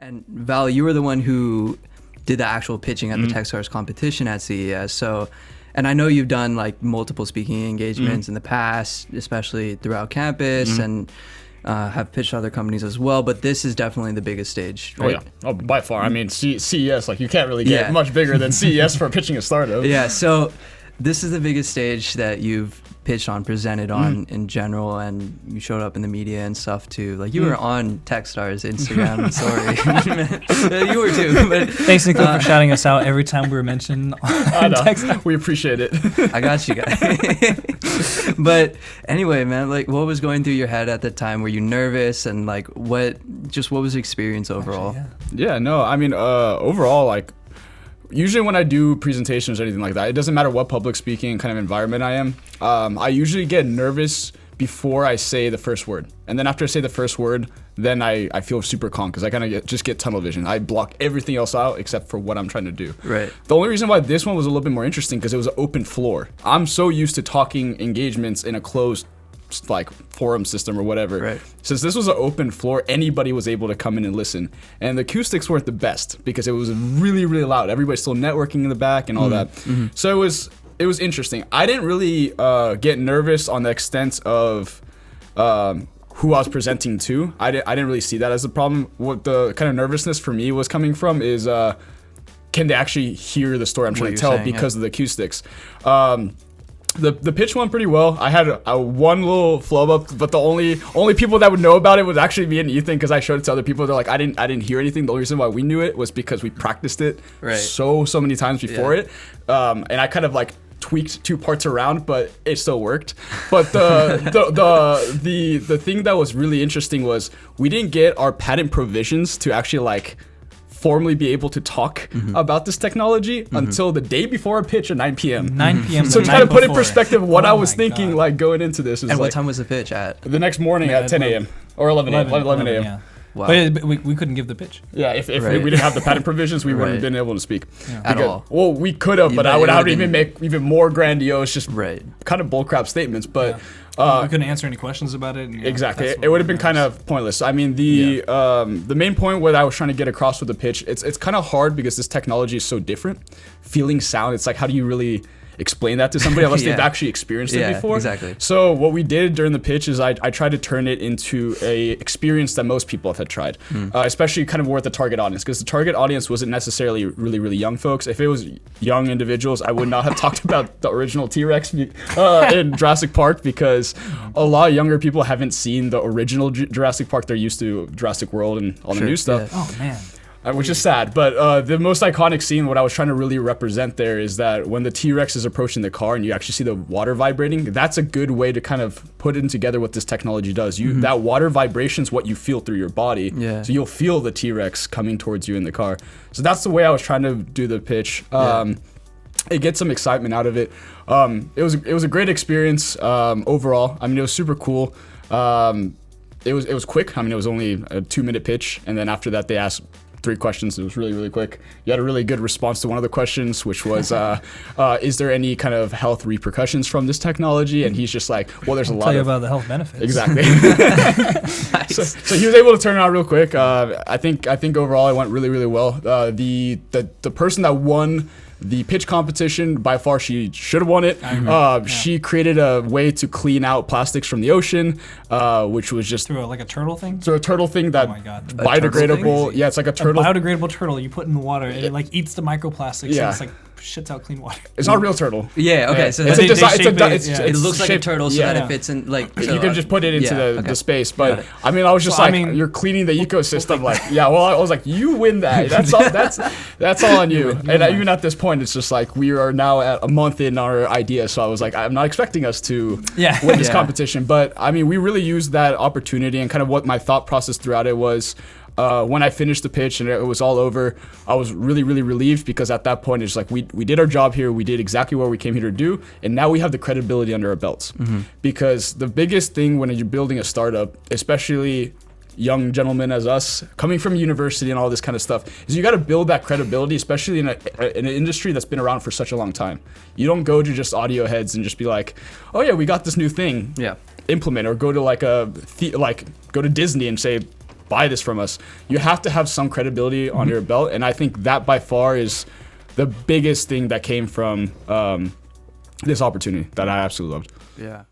And Val, you were the one who did the actual pitching at the Techstars competition at CES. So, and I know you've done like multiple speaking engagements in the past, especially throughout campus, and have pitched other companies as well. But this is definitely the biggest stage, right? Oh yeah, by far. I mean, CES, like you can't really get much bigger than CES for pitching a startup. Yeah. So this is the biggest stage that you've pitched on, presented on in general, and you showed up in the media and stuff too. Like you were on Techstars Instagram story. You were too. But Thanks, Nicola, for shouting us out every time we were mentioned on Techstars. We appreciate it. I got you guys. But anyway, man, like what was going through your head at the time? Were you nervous, and like what was the experience overall? Actually, Yeah, no, I mean, overall, like, usually when I do presentations or anything like that, it doesn't matter what public speaking kind of environment I am. I usually get nervous before I say the first word. And then after I say the first word, then I feel super calm because I kind of just get tunnel vision. I block everything else out except for what I'm trying to do. Right. The only reason why this one was a little bit more interesting because it was an open floor. I'm so used to talking engagements in a closed like forum system or whatever. Right. Since this was an open floor, anybody was able to come in and listen. And the acoustics weren't the best because it was really, really loud. Everybody's still networking in the back and all that. So it was interesting. I didn't really get nervous on the extent of who I was presenting to. I didn't really see that as a problem. What the kind of nervousness for me was coming from is can they actually hear the story I'm trying to tell because of the acoustics. The pitch went pretty well. I had a one little flub up, but the only people that would know about it was actually me and Ethan because I showed it to other people. They're like, I didn't hear anything. The only reason why we knew it was because we practiced it so many times before it, and I kind of like tweaked 2 parts around, but it still worked. But the thing that was really interesting was we didn't get our patent provisions to actually like formally be able to talk about this technology until the day before a pitch at 9 p.m. 9 p.m. So to kind of put in perspective what I was thinking like going into this. And like, what time was the pitch at? The next morning at 10 a.m. or 11 a.m. Yeah. Wow. But we couldn't give the pitch. Yeah, if we didn't have the patent provisions, we wouldn't have been able to speak. At all. Well, we could have, but I would even make even more grandiose, just kind of bullcrap statements. But we couldn't answer any questions about it. And, exactly, it would have been kind of pointless. I mean, the main point what I was trying to get across with the pitch, it's kind of hard because this technology is so different. Feeling sound, it's like how do you really explain that to somebody unless they've actually experienced it before. Exactly. So what we did during the pitch is I tried to turn it into a experience that most people have tried, especially kind of more at the target audience, because the target audience wasn't necessarily really, really young folks. If it was young individuals, I would not have talked about the original T-Rex in Jurassic Park because a lot of younger people haven't seen the original Jurassic Park. They're used to Jurassic World and all the new stuff. Yeah. Oh, man. Which is sad, but the most iconic scene, what I was trying to really represent there is that when the T-Rex is approaching the car and you actually see the water vibrating, that's a good way to kind of put in together what this technology does. That water vibration is what you feel through your body, so you'll feel the T-Rex coming towards you in the car. So that's the way I was trying to do the pitch. It gets some excitement out of it. It was a great experience overall. I mean, it was super cool. It was quick. I mean, it was only a 2-minute pitch, and then after that they asked 3 questions. It was really, really quick. You had a really good response to one of the questions, which was, is there any kind of health repercussions from this technology? And he's just like, well, there's a lot Tell you about the health benefits. Exactly. So he was able to turn it around real quick. I think overall it went really, really well. The person that won the pitch competition, by far, she should have won it. She created a way to clean out plastics from the ocean, which was just through like a turtle thing. So a turtle thing that biodegradable. Yeah, it's like a turtle. A biodegradable turtle you put in the water and it like eats the microplastics. And it's like shits out clean water. It's not a real turtle. Yeah. Okay. So it's a design. It looks like a turtle, so that it fits in. Like you can just put it into the space. But I mean, I was just you're cleaning the ecosystem. Like, well, I was like, you win that. That's all. That's all on you. And even at this point, it's just like we are now at a month in our idea. So I was like, I'm not expecting us to win this competition. But I mean, we really used that opportunity and kind of what my thought process throughout it was. When I finished the pitch and it was all over, I was really, really relieved because at that point it's like we did our job here, we did exactly what we came here to do, and now we have the credibility under our belts. Because the biggest thing when you're building a startup, especially young gentlemen as us, coming from university and all this kind of stuff, is you got to build that credibility, especially in an industry that's been around for such a long time. You don't go to just audio heads and just be like, oh yeah, we got this new thing, implement, or go to go to Disney and say, buy this from us. You have to have some credibility on your belt, and I think that by far is the biggest thing that came from this opportunity that I absolutely loved. Yeah.